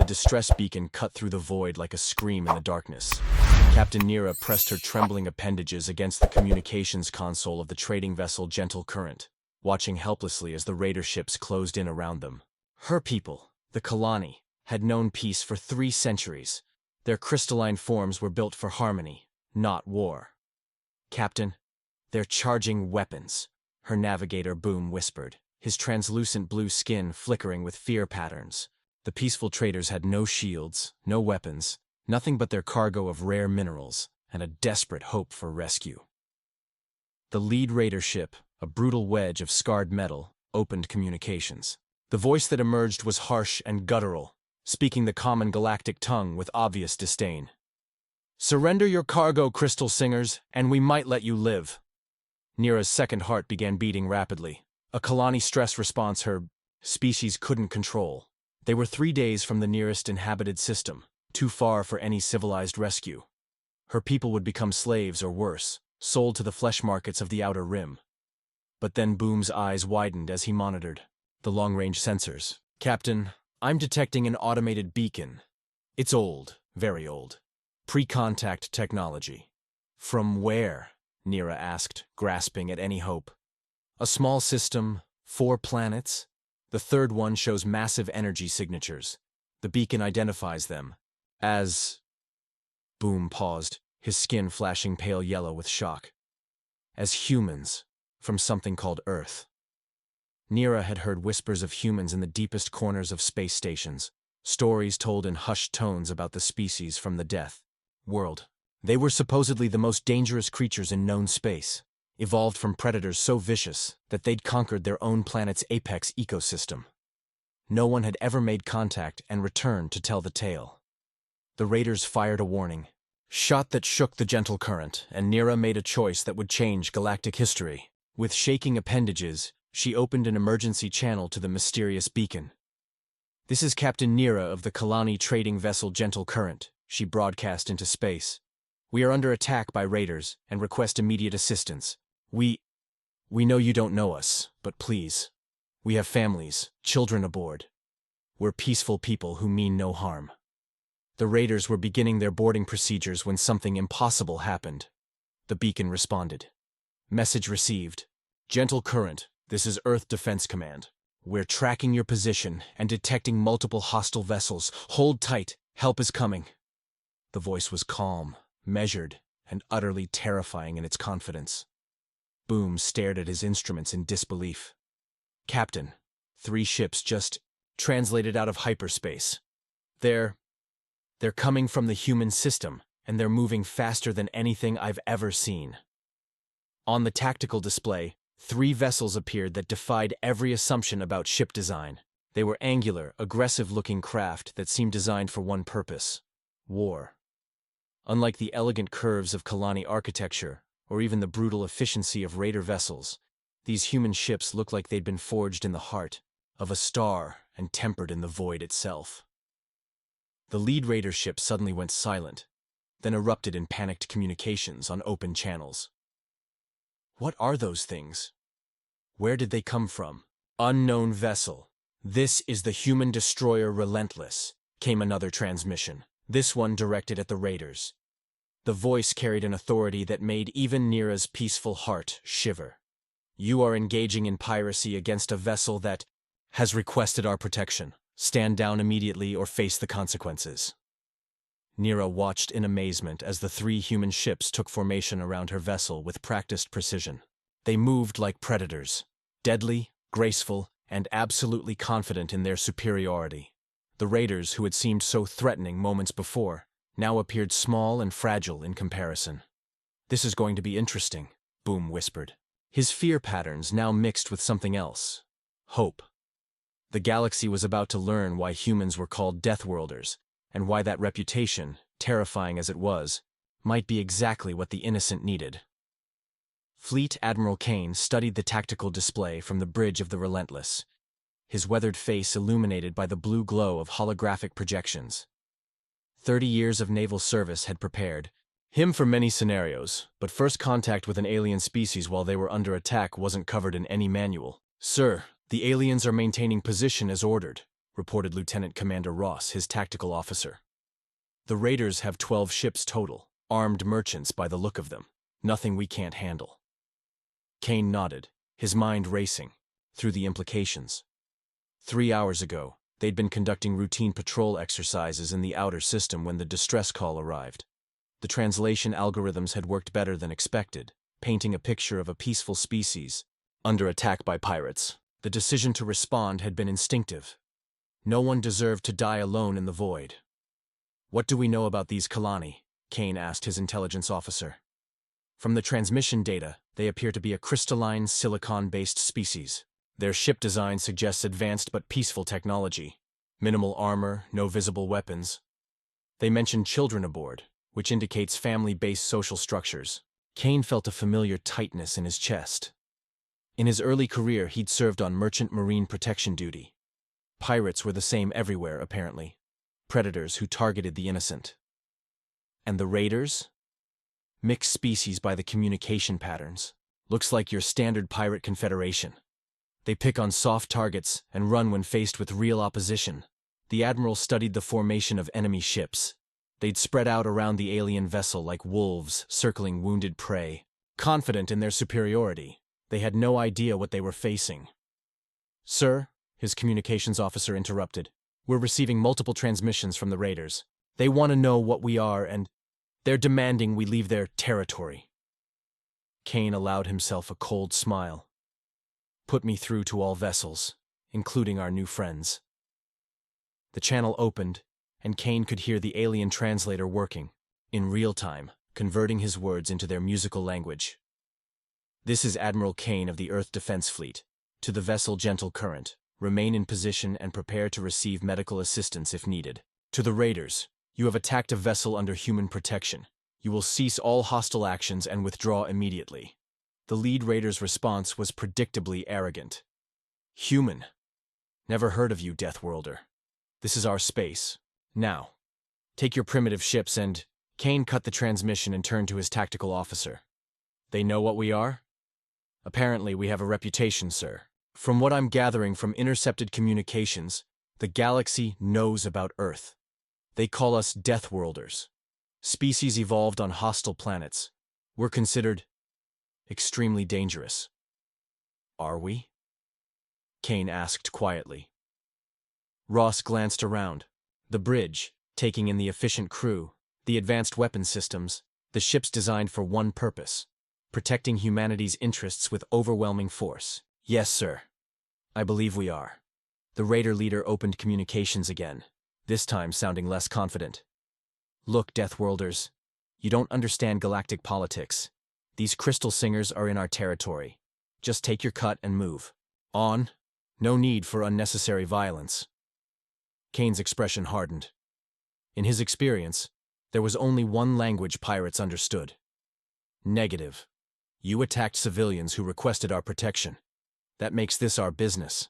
The distress beacon cut through the void like a scream in the darkness. Captain Nira pressed her trembling appendages against the communications console of the trading vessel Gentle Current, watching helplessly as the raider ships closed in around them. Her people, the Kalani, had known peace for 3 centuries. Their crystalline forms were built for harmony, not war. "Captain, they're charging weapons," her navigator Boom whispered, his translucent blue skin flickering with fear patterns. The peaceful traders had no shields, no weapons, nothing but their cargo of rare minerals, and a desperate hope for rescue. The lead raider ship, a brutal wedge of scarred metal, opened communications. The voice that emerged was harsh and guttural, speaking the common galactic tongue with obvious disdain. "Surrender your cargo, Crystal Singers, and we might let you live." Nira's second heart began beating rapidly, a Kalani stress response her species couldn't control. They were 3 days from the nearest inhabited system, too far for any civilized rescue. Her people would become slaves or worse, sold to the flesh markets of the Outer Rim. But then Boom's eyes widened as he monitored the long-range sensors. "Captain, I'm detecting an automated beacon. It's old, very old. Pre-contact technology." "From where?" Nira asked, grasping at any hope. "A small system, 4 planets. The third one shows massive energy signatures. The beacon identifies them as—" Boom paused, his skin flashing pale yellow with shock. "As humans, from something called Earth." Nira had heard whispers of humans in the deepest corners of space stations, stories told in hushed tones about the species from the Death World. They were supposedly the most dangerous creatures in known space, evolved from predators so vicious that they'd conquered their own planet's apex ecosystem. No one had ever made contact and returned to tell the tale. The raiders fired a warning shot that shook the Gentle Current, and Nira made a choice that would change galactic history. With shaking appendages, she opened an emergency channel to the mysterious beacon. "This is Captain Nira of the Kalani trading vessel Gentle Current," she broadcast into space. "We are under attack by raiders and request immediate assistance. We know you don't know us, but please. We have families, children aboard. We're peaceful people who mean no harm." The raiders were beginning their boarding procedures when something impossible happened. The beacon responded. "Message received. Gentle Current, this is Earth Defense Command. We're tracking your position and detecting multiple hostile vessels. Hold tight, help is coming." The voice was calm, measured, and utterly terrifying in its confidence. Boom stared at his instruments in disbelief. "Captain, 3 ships just translated out of hyperspace. They're coming from the human system, and they're moving faster than anything I've ever seen." On the tactical display, 3 vessels appeared that defied every assumption about ship design. They were angular, aggressive-looking craft that seemed designed for one purpose: war. Unlike the elegant curves of Kalani architecture, or even the brutal efficiency of raider vessels, these human ships looked like they'd been forged in the heart of a star and tempered in the void itself. The lead raider ship suddenly went silent, then erupted in panicked communications on open channels. "What are those things? Where did they come from?" "Unknown vessel. This is the human destroyer Relentless," came another transmission, this one directed at the raiders. The voice carried an authority that made even Nira's peaceful heart shiver. "You are engaging in piracy against a vessel that has requested our protection. Stand down immediately or face the consequences." Nira watched in amazement as the 3 human ships took formation around her vessel with practiced precision. They moved like predators, deadly, graceful, and absolutely confident in their superiority. The raiders, who had seemed so threatening moments before, now appeared small and fragile in comparison. "This is going to be interesting," Boom whispered. His fear patterns now mixed with something else: hope. The galaxy was about to learn why humans were called Deathworlders, and why that reputation, terrifying as it was, might be exactly what the innocent needed. Fleet Admiral Kane studied the tactical display from the bridge of the Relentless, his weathered face illuminated by the blue glow of holographic projections. 30 years of naval service had prepared him for many scenarios, but first contact with an alien species while they were under attack wasn't covered in any manual. "Sir, the aliens are maintaining position as ordered," reported Lieutenant Commander Ross, his tactical officer. The raiders have 12 ships total, armed merchants by the look of them. Nothing we can't handle. Kane nodded, his mind racing through the implications. 3 hours ago, they'd been conducting routine patrol exercises in the outer system when the distress call arrived. The translation algorithms had worked better than expected, painting a picture of a peaceful species under attack by pirates. The decision to respond had been instinctive. No one deserved to die alone in the void. "What do we know about these Kalani?" Kane asked his intelligence officer. "From the transmission data, they appear to be a crystalline, silicon-based species. Their ship design suggests advanced but peaceful technology. Minimal armor, no visible weapons. They mentioned children aboard, which indicates family-based social structures." Kane felt a familiar tightness in his chest. In his early career, he'd served on merchant marine protection duty. Pirates were the same everywhere, apparently. Predators who targeted the innocent. And the raiders? Mixed species by the communication patterns. Looks like your standard pirate confederation. They pick on soft targets and run when faced with real opposition. The admiral studied the formation of enemy ships. They'd spread out around the alien vessel like wolves circling wounded prey. Confident in their superiority, they had no idea what they were facing. "Sir," his communications officer interrupted, "we're receiving multiple transmissions from the raiders. They want to know what we are, and they're demanding we leave their territory." Kane allowed himself a cold smile. "Put me through to all vessels, including our new friends." The channel opened, and Kane could hear the alien translator working, in real time, converting his words into their musical language. "This is Admiral Kane of the Earth Defense Fleet. To the vessel Gentle Current, remain in position and prepare to receive medical assistance if needed. To the raiders, you have attacked a vessel under human protection. You will cease all hostile actions and withdraw immediately." The lead raider's response was predictably arrogant. "Human? Never heard of you, Deathworlder. This is our space. Now, take your primitive ships and—" Kane cut the transmission and turned to his tactical officer. "They know what we are?" "Apparently we have a reputation, sir. From what I'm gathering from intercepted communications, the galaxy knows about Earth. They call us Deathworlders. Species evolved on hostile planets. We're considered extremely dangerous." "Are we?" Kane asked quietly. Ross glanced around. The bridge, taking in the efficient crew, the advanced weapon systems, the ships designed for one purpose: protecting humanity's interests with overwhelming force. "Yes, sir. I believe we are." The raider leader opened communications again, this time sounding less confident. "Look, Deathworlders, you don't understand galactic politics. These crystal singers are in our territory. Just take your cut and move on. No need for unnecessary violence." Kane's expression hardened. In his experience, there was only one language pirates understood: negative. You attacked civilians who requested our protection. That makes this our business.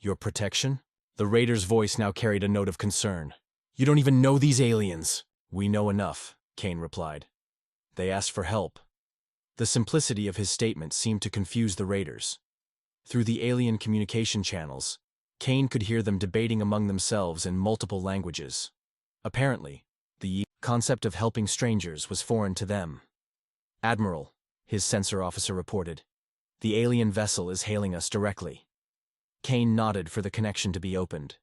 "Your protection?" The raider's voice now carried a note of concern. "You don't even know these aliens." "We know enough," Kane replied. "They asked for help." The simplicity of his statement seemed to confuse the raiders. Through the alien communication channels, Kane could hear them debating among themselves in multiple languages. Apparently, the concept of helping strangers was foreign to them. "Admiral," his sensor officer reported, "the alien vessel is hailing us directly." Kane nodded for the connection to be opened.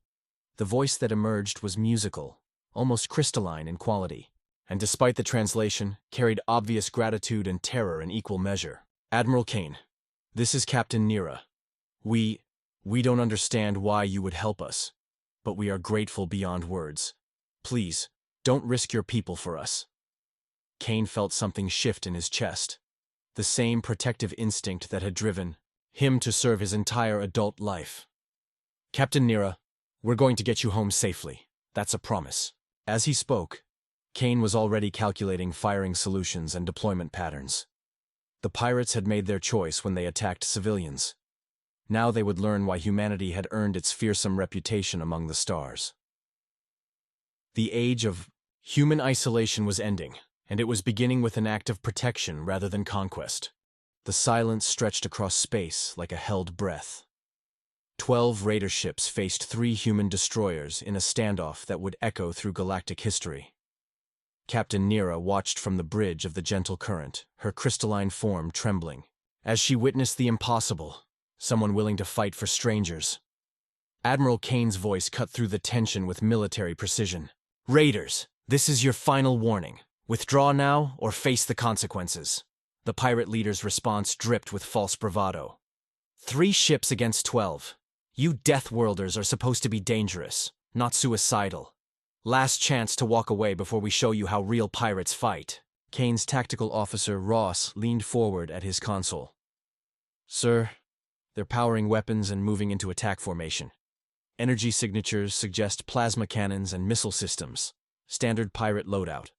The voice that emerged was musical, almost crystalline in quality, and despite the translation, carried obvious gratitude and terror in equal measure. "Admiral Kane, this is Captain Nira. We don't understand why you would help us, but we are grateful beyond words. Please, don't risk your people for us." Kane felt something shift in his chest, the same protective instinct that had driven him to serve his entire adult life. "Captain Nira, we're going to get you home safely. That's a promise." As he spoke, Kane was already calculating firing solutions and deployment patterns. The pirates had made their choice when they attacked civilians. Now they would learn why humanity had earned its fearsome reputation among the stars. The age of human isolation was ending, and it was beginning with an act of protection rather than conquest. The silence stretched across space like a held breath. 12 raider ships faced 3 human destroyers in a standoff that would echo through galactic history. Captain Nira watched from the bridge of the gentle current, her crystalline form trembling, as she witnessed the impossible, someone willing to fight for strangers. Admiral Kane's voice cut through the tension with military precision. "Raiders, this is your final warning. Withdraw now or face the consequences." The pirate leader's response dripped with false bravado. 3 ships against 12. You Deathworlders are supposed to be dangerous, not suicidal. Last chance to walk away before we show you how real pirates fight. Kane's tactical officer, Ross, leaned forward at his console. "Sir, they're powering weapons and moving into attack formation. Energy signatures suggest plasma cannons and missile systems. Standard pirate loadout."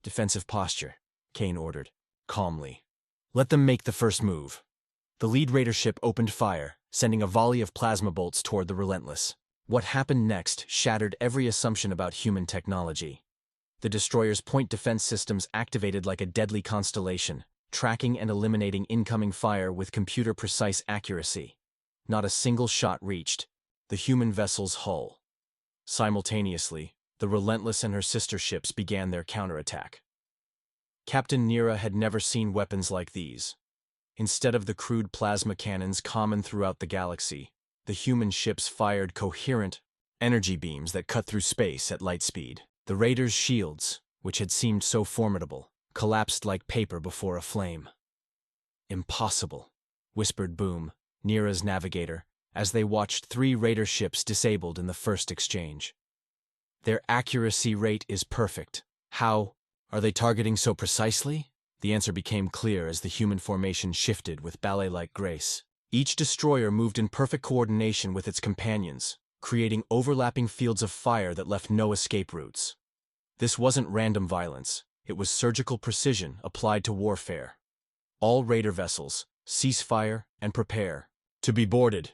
"Defensive posture," Kane ordered, calmly. "Let them make the first move." The lead raider ship opened fire, sending a volley of plasma bolts toward the Relentless. What happened next shattered every assumption about human technology. The destroyer's point defense systems activated like a deadly constellation, tracking and eliminating incoming fire with computer-precise accuracy. Not a single shot reached the human vessel's hull. Simultaneously, the Relentless and her sister ships began their counterattack. Captain Nira had never seen weapons like these. Instead of the crude plasma cannons common throughout the galaxy, the human ships fired coherent energy beams that cut through space at light speed. The raiders' shields, which had seemed so formidable, collapsed like paper before a flame. "Impossible," whispered Boom, Nira's navigator, as they watched 3 raider ships disabled in the first exchange. "Their accuracy rate is perfect. How are they targeting so precisely?" The answer became clear as the human formation shifted with ballet-like grace. Each destroyer moved in perfect coordination with its companions, creating overlapping fields of fire that left no escape routes. This wasn't random violence, it was surgical precision applied to warfare. All raider vessels, cease fire and prepare to be boarded.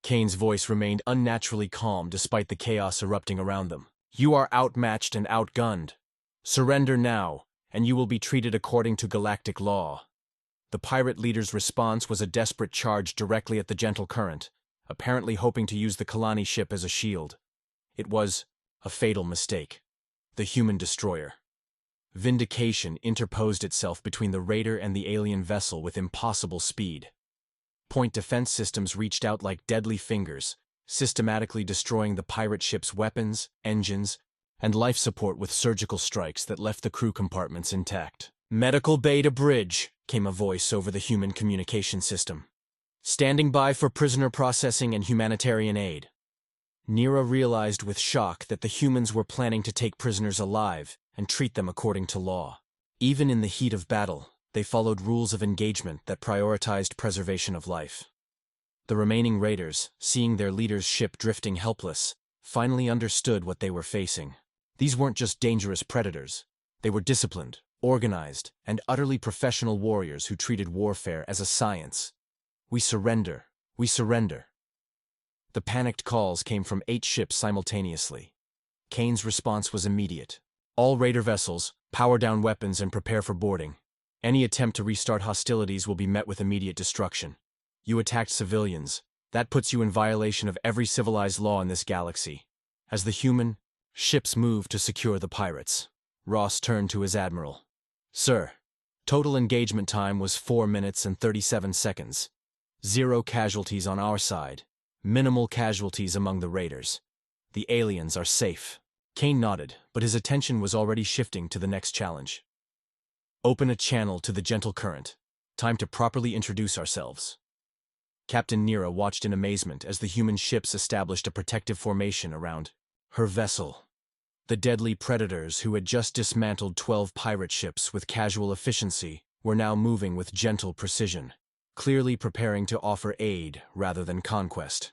Kane's voice remained unnaturally calm despite the chaos erupting around them. "You are outmatched and outgunned. Surrender now, and you will be treated according to galactic law." The pirate leader's response was a desperate charge directly at the gentle current, apparently hoping to use the Kalani ship as a shield. It was a fatal mistake. The human destroyer. Vindication interposed itself between the raider and the alien vessel with impossible speed. Point defense systems reached out like deadly fingers, systematically destroying the pirate ship's weapons, engines, and life support with surgical strikes that left the crew compartments intact. "Medical bay to bridge," came a voice over the human communication system. "Standing by for prisoner processing and humanitarian aid." Nira realized with shock that the humans were planning to take prisoners alive and treat them according to law. Even in the heat of battle, they followed rules of engagement that prioritized preservation of life. The remaining raiders, seeing their leader's ship drifting helpless, finally understood what they were facing. These weren't just dangerous predators. They were disciplined, organized, and utterly professional warriors who treated warfare as a science. "We surrender. We surrender." The panicked calls came from 8 ships simultaneously. Kane's response was immediate. "All raider vessels, power down weapons and prepare for boarding. Any attempt to restart hostilities will be met with immediate destruction. You attacked civilians. That puts you in violation of every civilized law in this galaxy." As the human ships moved to secure the pirates, Ross turned to his admiral. "Sir, total engagement time was 4 minutes and 37 seconds. 0 casualties on our side. Minimal casualties among the raiders. The aliens are safe." Kane nodded, but his attention was already shifting to the next challenge. "Open a channel to the gentle current. Time to properly introduce ourselves." Captain Nira watched in amazement as the human ships established a protective formation around her vessel. The deadly predators who had just dismantled 12 pirate ships with casual efficiency were now moving with gentle precision, clearly preparing to offer aid rather than conquest.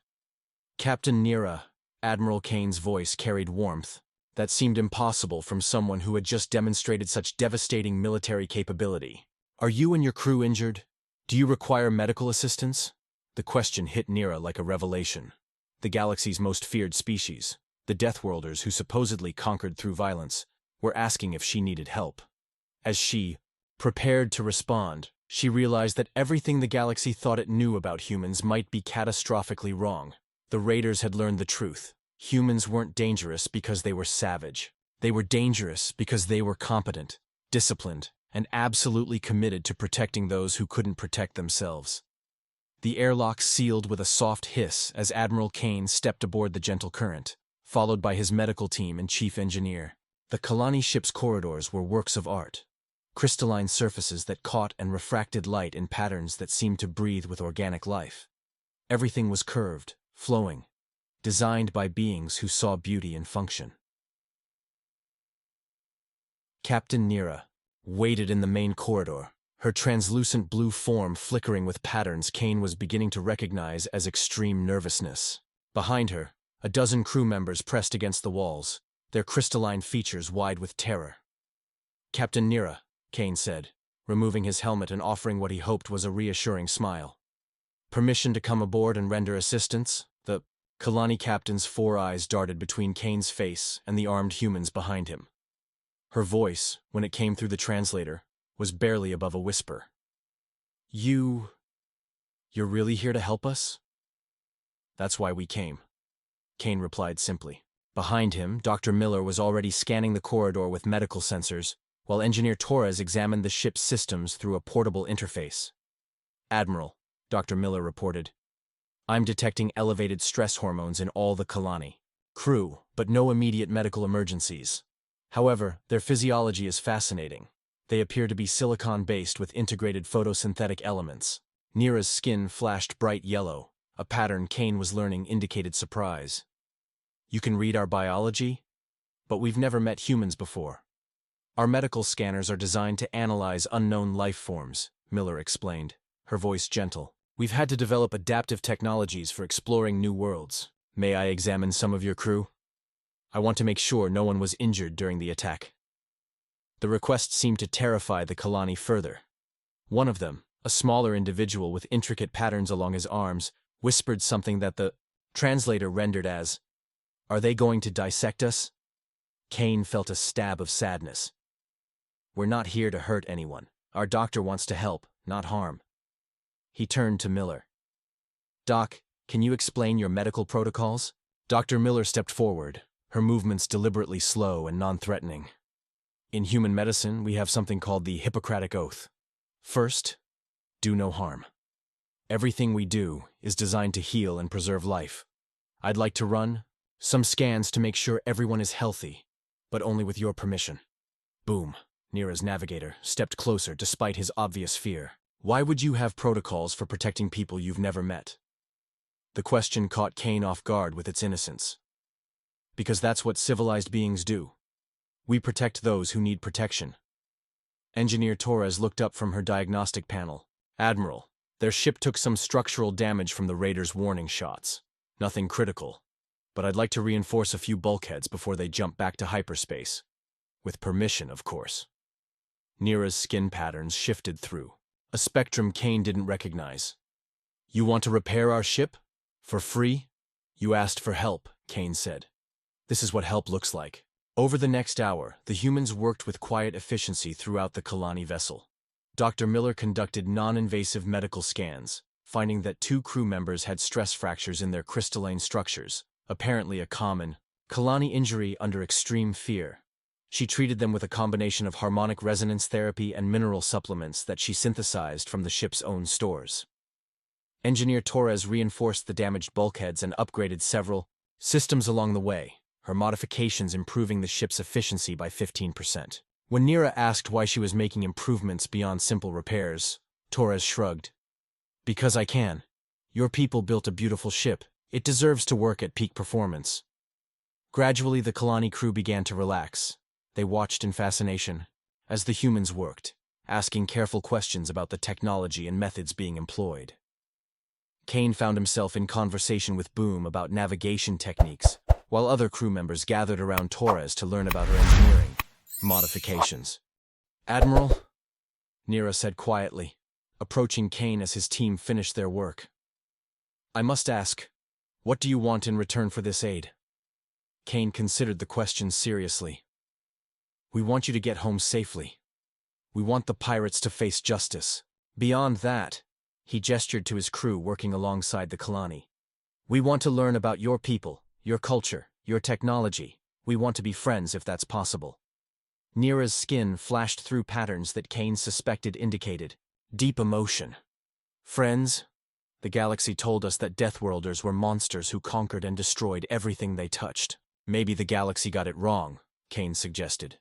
"Captain Nira," Admiral Kane's voice carried warmth that seemed impossible from someone who had just demonstrated such devastating military capability. "Are you and your crew injured? Do you require medical assistance?" The question hit Nira like a revelation. The galaxy's most feared species, the Deathworlders who supposedly conquered through violence, were asking if she needed help. As she prepared to respond, She realized that everything the galaxy thought it knew about humans might be catastrophically wrong. The raiders had learned the truth. Humans weren't dangerous because they were savage. They were dangerous because they were competent, disciplined, and absolutely committed to protecting those who couldn't protect themselves. The airlock sealed with a soft hiss as Admiral Kane stepped aboard the Gentle Current, followed by his medical team and chief engineer. The Kalani ship's corridors were works of art. Crystalline surfaces that caught and refracted light in patterns that seemed to breathe with organic life. Everything was curved, flowing, designed by beings who saw beauty in function. Captain Nira waited in the main corridor, her translucent blue form flickering with patterns Kane was beginning to recognize as extreme nervousness. Behind her, a dozen crew members pressed against the walls, their crystalline features wide with terror. "Captain Nira," Kane said, removing his helmet and offering what he hoped was a reassuring smile. "Permission to come aboard and render assistance?" The Kalani captain's 4 eyes darted between Kane's face and the armed humans behind him. Her voice, when it came through the translator, was barely above a whisper. You're really here to help us?" "That's why we came," Kane replied simply. Behind him, Dr. Miller was already scanning the corridor with medical sensors, while Engineer Torres examined the ship's systems through a portable interface. "Admiral," Dr. Miller reported, "I'm detecting elevated stress hormones in all the Kalani crew, but no immediate medical emergencies. However, their physiology is fascinating. They appear to be silicon-based with integrated photosynthetic elements." Nira's skin flashed bright yellow, a pattern Kane was learning indicated surprise. "You can read our biology? But we've never met humans before. Our medical scanners are designed to analyze unknown life forms," Miller explained, her voice gentle. "We've had to develop adaptive technologies for exploring new worlds. May I examine some of your crew? I want to make sure no one was injured during the attack." The request seemed to terrify the Kalani further. One of them, a smaller individual with intricate patterns along his arms, whispered something that the translator rendered as, "Are they going to dissect us?" Kane felt a stab of sadness. "We're not here to hurt anyone. Our doctor wants to help, not harm." He turned to Miller. "Doc, can you explain your medical protocols?" Dr. Miller stepped forward, her movements deliberately slow and non-threatening. "In human medicine, we have something called the Hippocratic Oath. First, do no harm. Everything we do is designed to heal and preserve life. I'd like to run some scans to make sure everyone is healthy, but only with your permission." Boom. Nira's navigator stepped closer despite his obvious fear. "Why would you have protocols for protecting people you've never met?" The question caught Kane off guard with its innocence. "Because that's what civilized beings do. We protect those who need protection." Engineer Torres looked up from her diagnostic panel. "Admiral, their ship took some structural damage from the raiders' warning shots. Nothing critical, but I'd like to reinforce a few bulkheads before they jump back to hyperspace. With permission, of course." Nira's skin patterns shifted through, a spectrum Kane didn't recognize. "You want to repair our ship? For free?" "You asked for help," Kane said. "This is what help looks like." Over the next hour, the humans worked with quiet efficiency throughout the Kalani vessel. Dr. Miller conducted non-invasive medical scans, finding that 2 crew members had stress fractures in their crystalline structures, apparently a common Kalani injury under extreme fear. She treated them with a combination of harmonic resonance therapy and mineral supplements that she synthesized from the ship's own stores. Engineer Torres reinforced the damaged bulkheads and upgraded several systems along the way, her modifications improving the ship's efficiency by 15%. When Nira asked why she was making improvements beyond simple repairs, Torres shrugged. "Because I can. Your people built a beautiful ship. It deserves to work at peak performance." Gradually, the Kalani crew began to relax. They watched in fascination as the humans worked, asking careful questions about the technology and methods being employed. Kane found himself in conversation with Boom about navigation techniques, while other crew members gathered around Torres to learn about her engineering modifications. "Admiral," Nira said quietly, approaching Kane as his team finished their work. "I must ask, what do you want in return for this aid?" Kane considered the question seriously. "We want you to get home safely. We want the pirates to face justice. Beyond that, he gestured to his crew working alongside the Kalani. We want to learn about your people, your culture, your technology. We want to be friends if that's possible. Nira's skin flashed through patterns that Kane suspected indicated deep emotion. Friends? The galaxy told us that Deathworlders were monsters who conquered and destroyed everything they touched. Maybe the galaxy got it wrong, Kane suggested.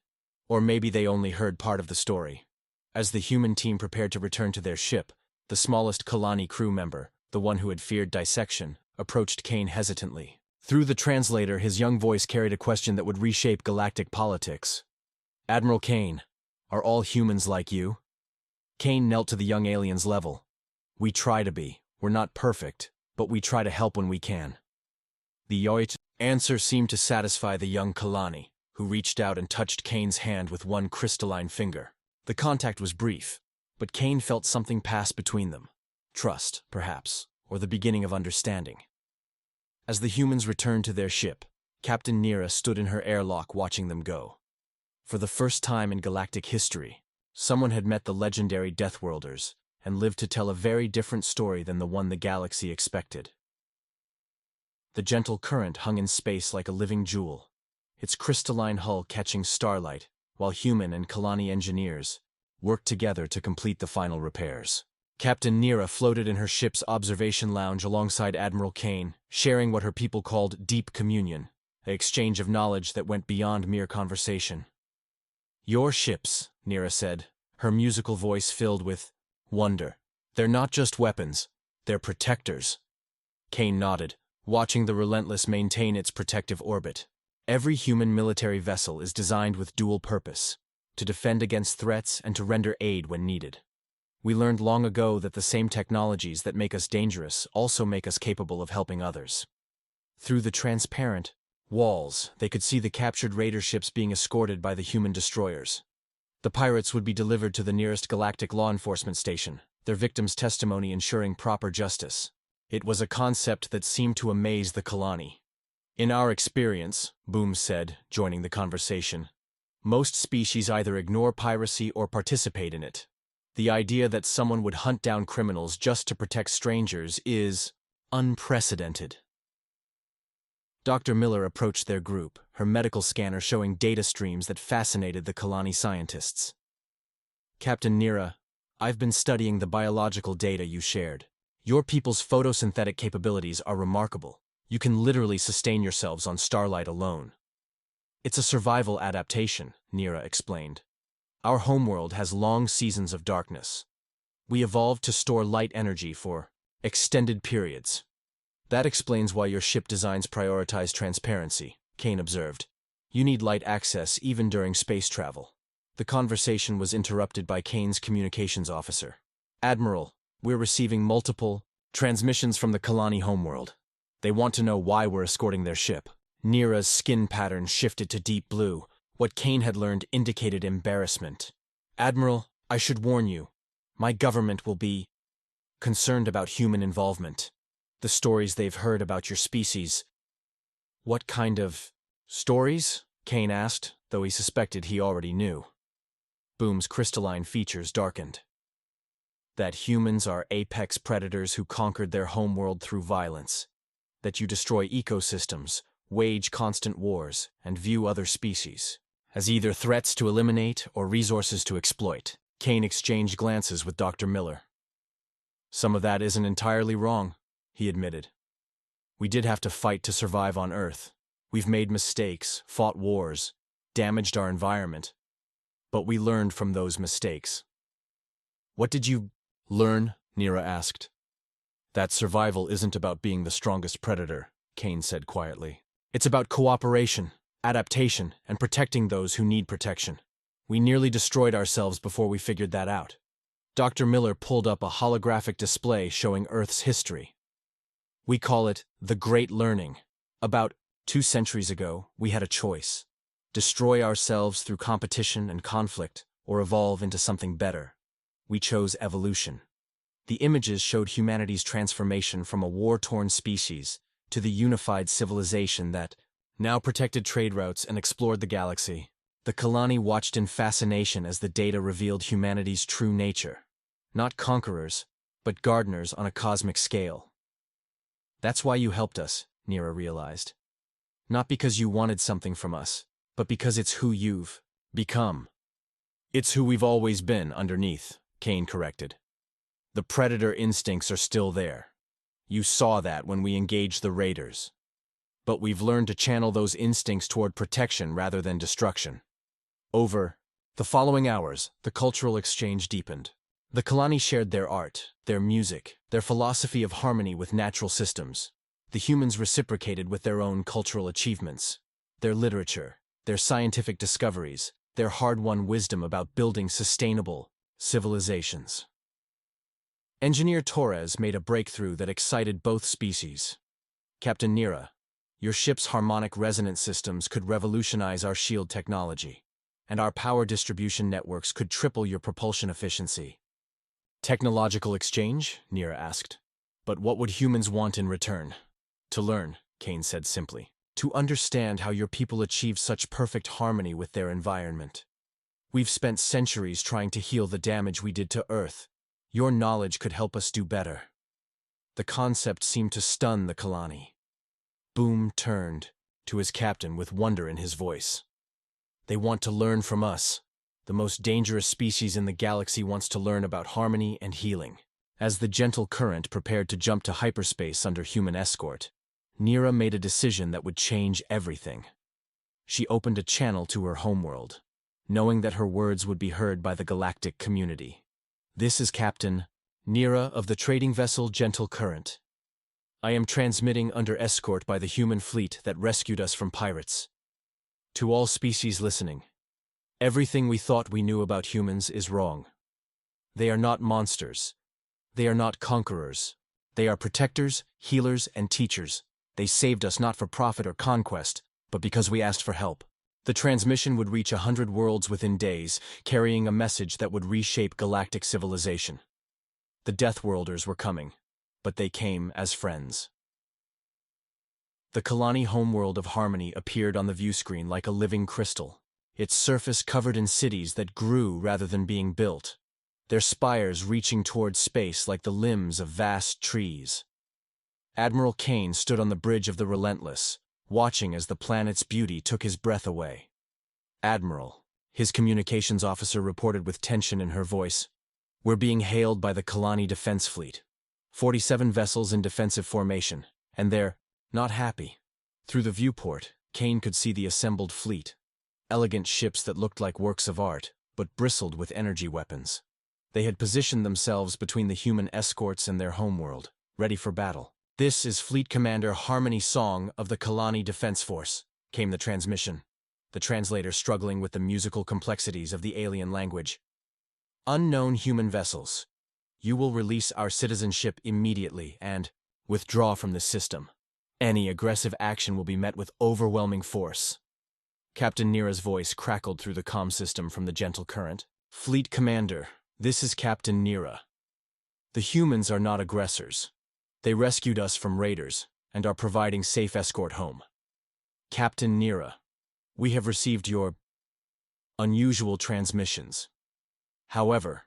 Or maybe they only heard part of the story. As the human team prepared to return to their ship, the smallest Kalani crew member, the one who had feared dissection, approached Kane hesitantly. Through the translator, his young voice carried a question that would reshape galactic politics. Admiral Kane, are all humans like you? Kane knelt to the young alien's level. We try to be. We're not perfect, but we try to help when we can. The Yoit answer seemed to satisfy the young Kalani, who reached out and touched Kane's hand with one crystalline finger. The contact was brief, but Kane felt something pass between them. Trust, perhaps, or the beginning of understanding. As the humans returned to their ship, Captain Nira stood in her airlock watching them go. For the first time in galactic history, someone had met the legendary Deathworlders and lived to tell a very different story than the one the galaxy expected. The gentle current hung in space like a living jewel, its crystalline hull catching starlight, while human and Kalani engineers worked together to complete the final repairs. Captain Nira floated in her ship's observation lounge alongside Admiral Kane, sharing what her people called deep communion, an exchange of knowledge that went beyond mere conversation. Your ships, Nira said, her musical voice filled with wonder. They're not just weapons, they're protectors. Kane nodded, watching the Relentless maintain its protective orbit. Every human military vessel is designed with dual purpose, to defend against threats and to render aid when needed. We learned long ago that the same technologies that make us dangerous also make us capable of helping others. Through the transparent walls, they could see the captured raider ships being escorted by the human destroyers. The pirates would be delivered to the nearest galactic law enforcement station, their victims' testimony ensuring proper justice. It was a concept that seemed to amaze the Kalani. In our experience, Boom said, joining the conversation, most species either ignore piracy or participate in it. The idea that someone would hunt down criminals just to protect strangers is unprecedented. Dr. Miller approached their group, her medical scanner showing data streams that fascinated the Kalani scientists. Captain Nira, I've been studying the biological data you shared. Your people's photosynthetic capabilities are remarkable. You can literally sustain yourselves on starlight alone. It's a survival adaptation, Nira explained. Our homeworld has long seasons of darkness. We evolved to store light energy for extended periods. That explains why your ship designs prioritize transparency, Kane observed. You need light access even during space travel. The conversation was interrupted by Kane's communications officer. Admiral, we're receiving multiple transmissions from the Kalani homeworld. They want to know why we're escorting their ship. Nira's skin pattern shifted to deep blue. What Kane had learned indicated embarrassment. Admiral, I should warn you. My government will be concerned about human involvement. The stories they've heard about your species. What kind of stories? Kane asked, though he suspected he already knew. Boom's crystalline features darkened. That humans are apex predators who conquered their homeworld through violence. That you destroy ecosystems, wage constant wars, and view other species as either threats to eliminate or resources to exploit. Kane exchanged glances with Dr. Miller. Some of that isn't entirely wrong, he admitted. We did have to fight to survive on Earth. We've made mistakes, fought wars, damaged our environment. But we learned from those mistakes. What did you learn? Nira asked. That survival isn't about being the strongest predator, Kane said quietly. It's about cooperation, adaptation, and protecting those who need protection. We nearly destroyed ourselves before we figured that out. Dr. Miller pulled up a holographic display showing Earth's history. We call it the Great Learning. About 2 centuries ago, we had a choice. Destroy ourselves through competition and conflict, or evolve into something better. We chose evolution. The images showed humanity's transformation from a war-torn species to the unified civilization that now protected trade routes and explored the galaxy. The Kalani watched in fascination as the data revealed humanity's true nature. Not conquerors, but gardeners on a cosmic scale. That's why you helped us, Nira realized. Not because you wanted something from us, but because it's who you've become. It's who we've always been underneath, Kane corrected. The predator instincts are still there. You saw that when we engaged the raiders. But we've learned to channel those instincts toward protection rather than destruction. Over the following hours, the cultural exchange deepened. The Kalani shared their art, their music, their philosophy of harmony with natural systems. The humans reciprocated with their own cultural achievements, their literature, their scientific discoveries, their hard-won wisdom about building sustainable civilizations. Engineer Torres made a breakthrough that excited both species. Captain Nira, your ship's harmonic resonance systems could revolutionize our shield technology, and our power distribution networks could triple your propulsion efficiency. Technological exchange? Nira asked. But what would humans want in return? To learn, Kane said simply. To understand how your people achieve such perfect harmony with their environment. We've spent centuries trying to heal the damage we did to Earth. Your knowledge could help us do better. The concept seemed to stun the Kalani. Boom turned to his captain with wonder in his voice. They want to learn from us. The most dangerous species in the galaxy wants to learn about harmony and healing. As the gentle current prepared to jump to hyperspace under human escort, Nira made a decision that would change everything. She opened a channel to her homeworld, knowing that her words would be heard by the galactic community. This is Captain Nira of the trading vessel Gentle Current. I am transmitting under escort by the human fleet that rescued us from pirates. To all species listening, everything we thought we knew about humans is wrong. They are not monsters. They are not conquerors. They are protectors, healers, and teachers. They saved us not for profit or conquest, but because we asked for help. The transmission would reach 100 worlds within days, carrying a message that would reshape galactic civilization. The Deathworlders were coming, but they came as friends. The Kalani homeworld of harmony appeared on the view screen like a living crystal, its surface covered in cities that grew rather than being built, their spires reaching toward space like the limbs of vast trees. Admiral Kane stood on the bridge of the Relentless, watching as the planet's beauty took his breath away. Admiral, his communications officer reported with tension in her voice, we're being hailed by the Kalani Defense Fleet. 47 vessels in defensive formation, and they're not happy. Through the viewport, Kane could see the assembled fleet. Elegant ships that looked like works of art, but bristled with energy weapons. They had positioned themselves between the human escorts and their homeworld, ready for battle. This is Fleet Commander Harmony Song of the Kalani Defense Force, came the transmission, the translator struggling with the musical complexities of the alien language. Unknown human vessels. You will release our citizenship immediately and withdraw from the system. Any aggressive action will be met with overwhelming force. Captain Nira's voice crackled through the comm system from the Gentle Current. Fleet Commander, this is Captain Nira. The humans are not aggressors. They rescued us from raiders and are providing safe escort home. Captain Nira, we have received your unusual transmissions. However,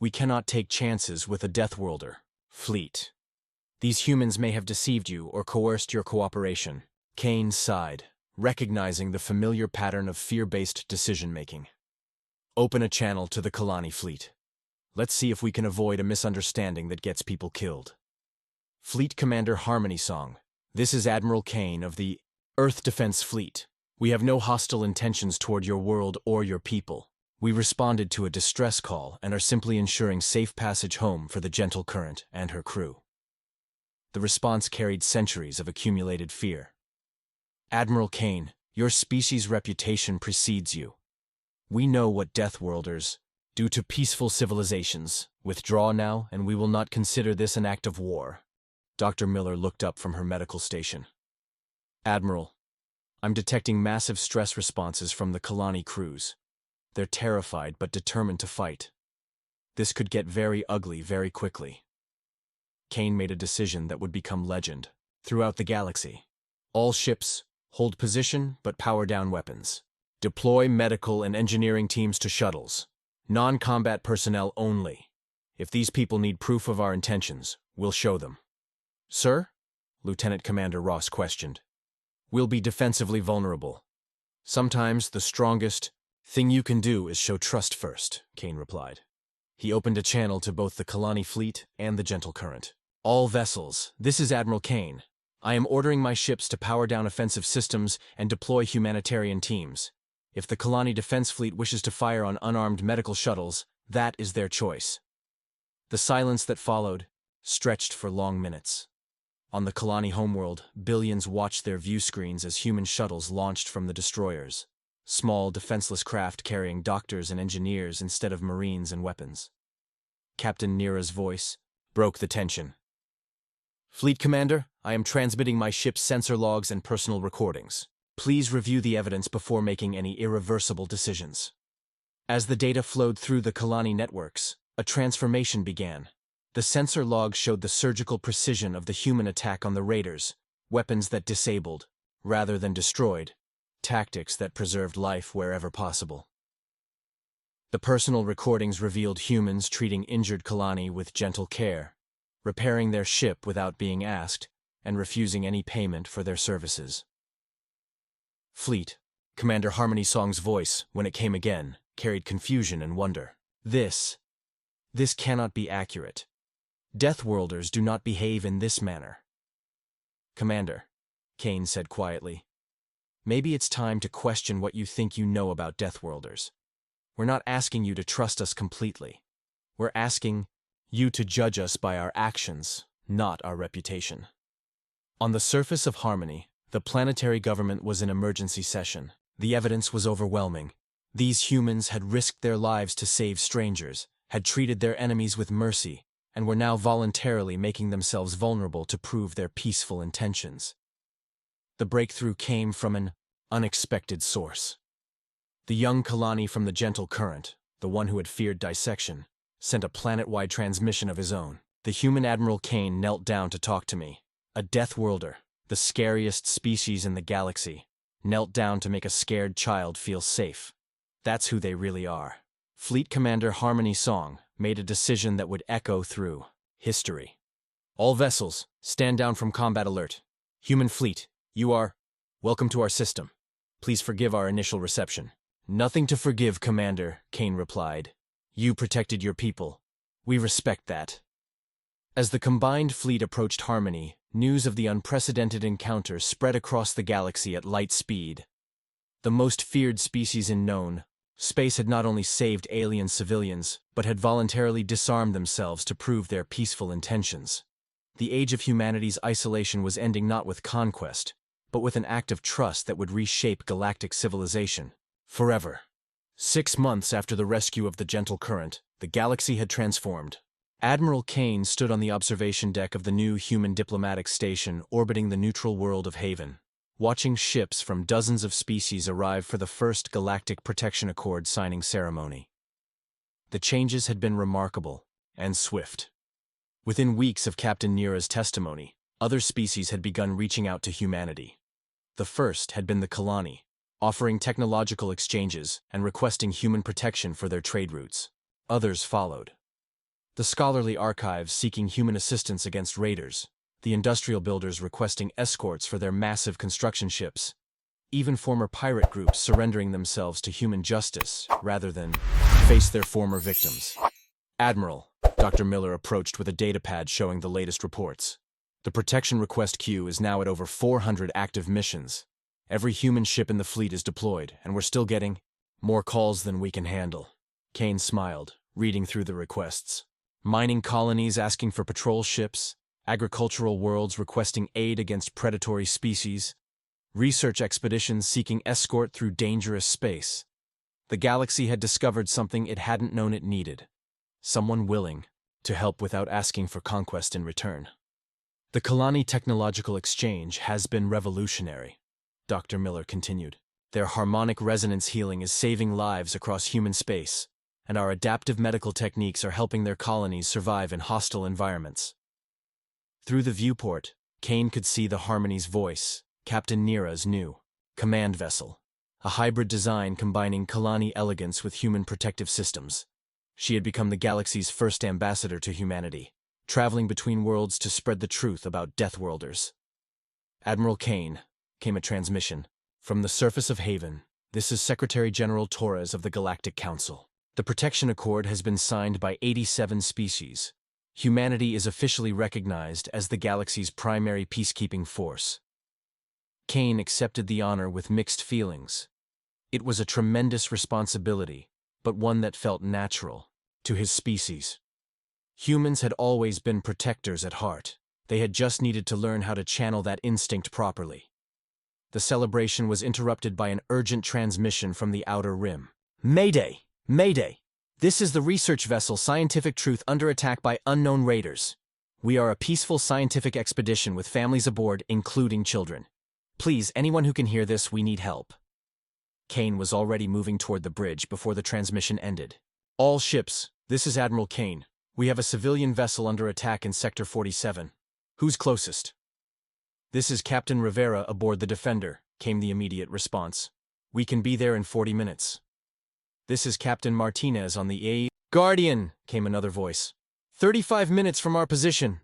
we cannot take chances with a Deathworlder fleet. These humans may have deceived you or coerced your cooperation. Kane sighed, recognizing the familiar pattern of fear-based decision-making. Open a channel to the Kalani fleet. Let's see if we can avoid a misunderstanding that gets people killed. Fleet Commander Harmony Song, this is Admiral Kane of the Earth Defense Fleet. We have no hostile intentions toward your world or your people. We responded to a distress call and are simply ensuring safe passage home for the Gentle Current and her crew. The response carried centuries of accumulated fear. Admiral Kane, your species' reputation precedes you. We know what Deathworlders do to peaceful civilizations. Withdraw now, and we will not consider this an act of war. Dr. Miller looked up from her medical station. Admiral, I'm detecting massive stress responses from the Kalani crews. They're terrified but determined to fight. This could get very ugly very quickly. Kane made a decision that would become legend throughout the galaxy. All ships, hold position but power down weapons. Deploy medical and engineering teams to shuttles. Non-combat personnel only. If these people need proof of our intentions, we'll show them. Sir? Lieutenant Commander Ross questioned. We'll be defensively vulnerable. Sometimes the strongest thing you can do is show trust first, Kane replied. He opened a channel to both the Kalani fleet and the Gentle Current. All vessels, this is Admiral Kane. I am ordering my ships to power down offensive systems and deploy humanitarian teams. If the Kalani Defense Fleet wishes to fire on unarmed medical shuttles, that is their choice. The silence that followed stretched for long minutes. On the Kalani homeworld, billions watched their view screens as human shuttles launched from the destroyers. Small, defenseless craft carrying doctors and engineers instead of marines and weapons. Captain Nira's voice broke the tension. Fleet Commander, I am transmitting my ship's sensor logs and personal recordings. Please review the evidence before making any irreversible decisions. As the data flowed through the Kalani networks, a transformation began. The sensor logs showed the surgical precision of the human attack on the raiders, weapons that disabled, rather than destroyed, tactics that preserved life wherever possible. The personal recordings revealed humans treating injured Kalani with gentle care, repairing their ship without being asked, and refusing any payment for their services. Fleet, Commander Harmony Song's voice, when it came again, carried confusion and wonder. This cannot be accurate. Deathworlders do not behave in this manner. Commander, Kane said quietly, maybe it's time to question what you think you know about Deathworlders. We're not asking you to trust us completely. We're asking you to judge us by our actions, not our reputation. On the surface of Harmony, the planetary government was in emergency session. The evidence was overwhelming. These humans had risked their lives to save strangers, had treated their enemies with mercy, and were now voluntarily making themselves vulnerable to prove their peaceful intentions. The breakthrough came from an unexpected source. The young Kalani from the Gentle Current, the one who had feared dissection, sent a planet-wide transmission of his own. The human Admiral Kane knelt down to talk to me. A Deathworlder, the scariest species in the galaxy, knelt down to make a scared child feel safe. That's who they really are. Fleet Commander Harmony Song made a decision that would echo through history. All vessels, stand down from combat alert. Human fleet, you are welcome to our system. Please forgive our initial reception. Nothing to forgive, Commander, Kane replied. You protected your people. We respect that. As the combined fleet approached Harmony, news of the unprecedented encounter spread across the galaxy at light speed. The most feared species in known space had not only saved alien civilians, but had voluntarily disarmed themselves to prove their peaceful intentions. The age of humanity's isolation was ending not with conquest, but with an act of trust that would reshape galactic civilization forever. 6 months after the rescue of the Gentle Current, the galaxy had transformed. Admiral Kane stood on the observation deck of the new human diplomatic station orbiting the neutral world of Haven, watching ships from dozens of species arrive for the first Galactic Protection Accord signing ceremony. The changes had been remarkable and swift. Within weeks of Captain Nira's testimony, other species had begun reaching out to humanity. The first had been the Kalani, offering technological exchanges and requesting human protection for their trade routes. Others followed. The scholarly archives seeking human assistance against raiders, the industrial builders requesting escorts for their massive construction ships, even former pirate groups surrendering themselves to human justice rather than face their former victims. Admiral, Dr. Miller approached with a datapad showing the latest reports. The protection request queue is now at over 400 active missions. Every human ship in the fleet is deployed, and we're still getting more calls than we can handle. Kane smiled, reading through the requests. Mining colonies asking for patrol ships, agricultural worlds requesting aid against predatory species, research expeditions seeking escort through dangerous space. The galaxy had discovered something it hadn't known it needed. Someone willing to help without asking for conquest in return. The Kalani technological exchange has been revolutionary, Dr. Miller continued. Their harmonic resonance healing is saving lives across human space, and our adaptive medical techniques are helping their colonies survive in hostile environments. Through the viewport, Kane could see the Harmony's voice, Captain Nira's new command vessel, a hybrid design combining Kalani elegance with human protective systems. She had become the galaxy's first ambassador to humanity, traveling between worlds to spread the truth about Deathworlders. Admiral Kane, came a transmission. From the surface of Haven, this is Secretary General Torres of the Galactic Council. The Protection Accord has been signed by 87 species. Humanity is officially recognized as the galaxy's primary peacekeeping force. Kane accepted the honor with mixed feelings. It was a tremendous responsibility, but one that felt natural to his species. Humans had always been protectors at heart. They had just needed to learn how to channel that instinct properly. The celebration was interrupted by an urgent transmission from the Outer Rim. Mayday! Mayday! This is the research vessel Scientific Truth under attack by unknown raiders. We are a peaceful scientific expedition with families aboard, including children. Please, anyone who can hear this, we need help. Kane was already moving toward the bridge before the transmission ended. All ships, this is Admiral Kane. We have a civilian vessel under attack in Sector 47. Who's closest? This is Captain Rivera aboard the Defender, came the immediate response. We can be there in 40 minutes. This is Captain Martinez on the A. Guardian, came another voice. 35 minutes from our position.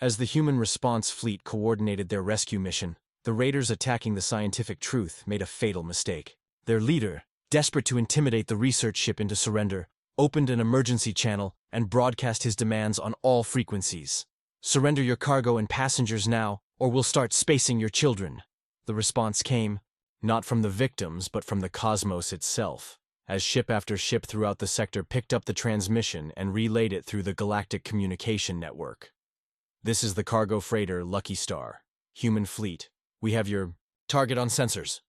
As the human response fleet coordinated their rescue mission, the raiders attacking the Scientific Truth made a fatal mistake. Their leader, desperate to intimidate the research ship into surrender, opened an emergency channel and broadcast his demands on all frequencies. Surrender your cargo and passengers now, or we'll start spacing your children. The response came, not from the victims, but from the cosmos itself, as ship after ship throughout the sector picked up the transmission and relayed it through the Galactic Communication Network. This is the cargo freighter Lucky Star. Human fleet, we have your target on sensors.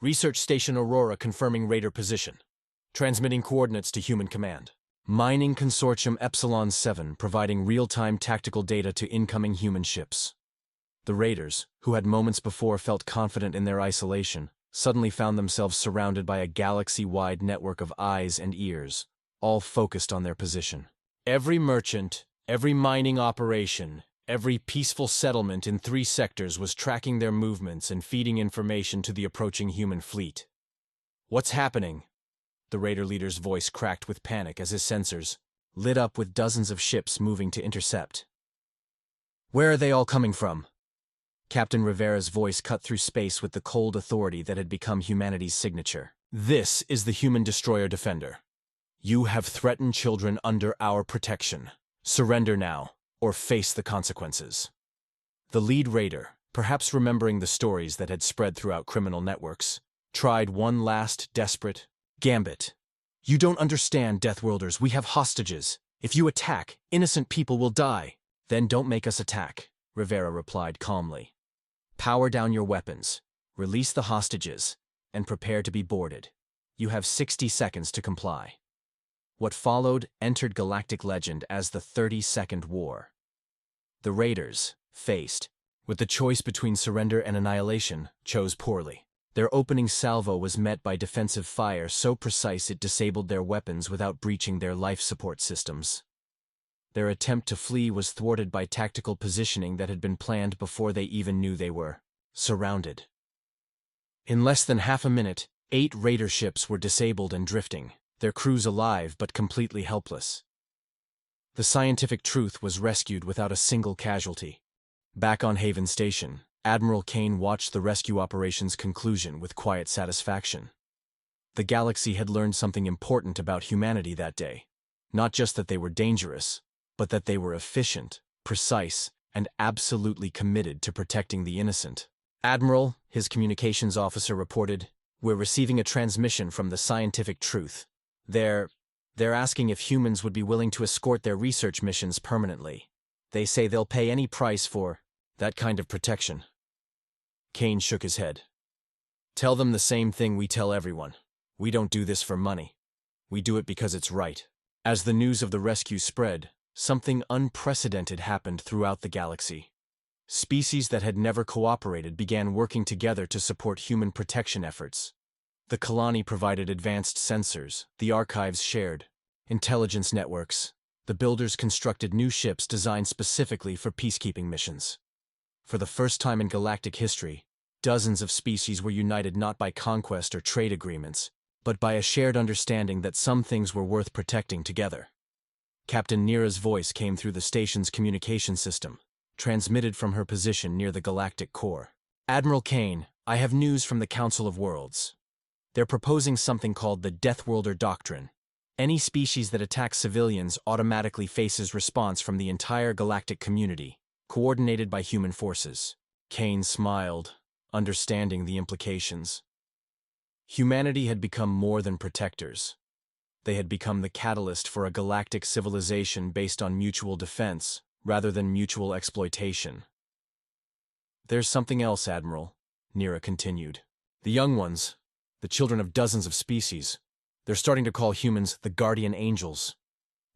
Research Station Aurora confirming raider position. Transmitting coordinates to human command. Mining Consortium Epsilon 7 providing real-time tactical data to incoming human ships. The raiders, who had moments before felt confident in their isolation, suddenly found themselves surrounded by a galaxy-wide network of eyes and ears, all focused on their position. Every merchant, every mining operation, every peaceful settlement in 3 sectors was tracking their movements and feeding information to the approaching human fleet. What's happening? The raider leader's voice cracked with panic as his sensors lit up with dozens of ships moving to intercept. Where are they all coming from? Captain Rivera's voice cut through space with the cold authority that had become humanity's signature. This is the human destroyer Defender. You have threatened children under our protection. Surrender now, or face the consequences. The lead raider, perhaps remembering the stories that had spread throughout criminal networks, tried one last desperate gambit. You don't understand, Deathworlders. We have hostages. If you attack, innocent people will die. Then don't make us attack, Rivera replied calmly. Power down your weapons, release the hostages, and prepare to be boarded. You have 60 seconds to comply. What followed entered galactic legend as the 30-second war. The raiders, faced with the choice between surrender and annihilation, chose poorly. Their opening salvo was met by defensive fire so precise it disabled their weapons without breaching their life support systems. Their attempt to flee was thwarted by tactical positioning that had been planned before they even knew they were surrounded. In less than half a minute, 8 raider ships were disabled and drifting, their crews alive but completely helpless. The Scientific Truth was rescued without a single casualty. Back on Haven Station, Admiral Kane watched the rescue operation's conclusion with quiet satisfaction. The galaxy had learned something important about humanity that day. Not just that they were dangerous, but that they were efficient, precise, and absolutely committed to protecting the innocent. Admiral, his communications officer reported, we're receiving a transmission from the Scientific Truth. They're asking if humans would be willing to escort their research missions permanently. They say they'll pay any price for that kind of protection. Kane shook his head. Tell them the same thing we tell everyone. We don't do this for money. We do it because it's right. As the news of the rescue spread, something unprecedented happened throughout the galaxy. Species that had never cooperated began working together to support human protection efforts. The colony provided advanced sensors, the archives shared intelligence networks. The builders constructed new ships designed specifically for peacekeeping missions. For the first time in galactic history, dozens of species were united not by conquest or trade agreements, but by a shared understanding that some things were worth protecting together. Captain Nira's voice came through the station's communication system, transmitted from her position near the galactic core. Admiral Kane, I have news from the Council of Worlds. They're proposing something called the Deathworlder Doctrine. Any species that attacks civilians automatically faces response from the entire galactic community, coordinated by human forces. Kane smiled, understanding the implications. Humanity had become more than protectors. They had become the catalyst for a galactic civilization based on mutual defense, rather than mutual exploitation. There's something else, Admiral, Nira continued. The young ones, the children of dozens of species, they're starting to call humans the guardian angels.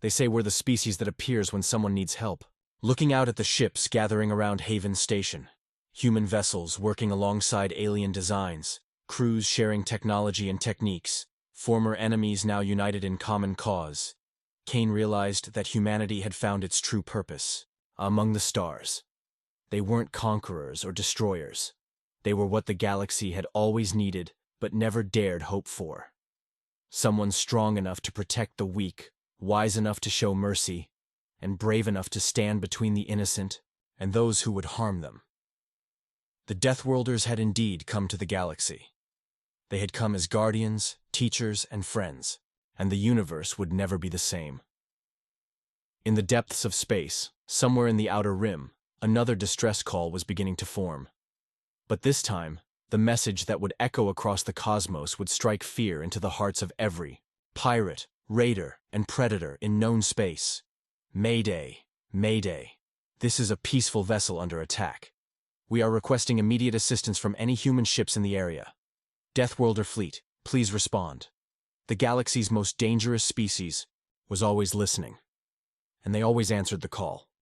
They say we're the species that appears when someone needs help. Looking out at the ships gathering around Haven Station, human vessels working alongside alien designs, crews sharing technology and techniques, former enemies now united in common cause, Kane realized that humanity had found its true purpose, among the stars. They weren't conquerors or destroyers. They were what the galaxy had always needed but never dared hope for. Someone strong enough to protect the weak, wise enough to show mercy, and brave enough to stand between the innocent and those who would harm them. The Deathworlders had indeed come to the galaxy. They had come as guardians, teachers, and friends, and the universe would never be the same. In the depths of space, somewhere in the outer rim, another distress call was beginning to form. But this time, the message that would echo across the cosmos would strike fear into the hearts of every pirate, raider, and predator in known space. Mayday, Mayday. This is a peaceful vessel under attack. We are requesting immediate assistance from any human ships in the area. Deathworlder fleet, please respond. The galaxy's most dangerous species was always listening, and they always answered the call.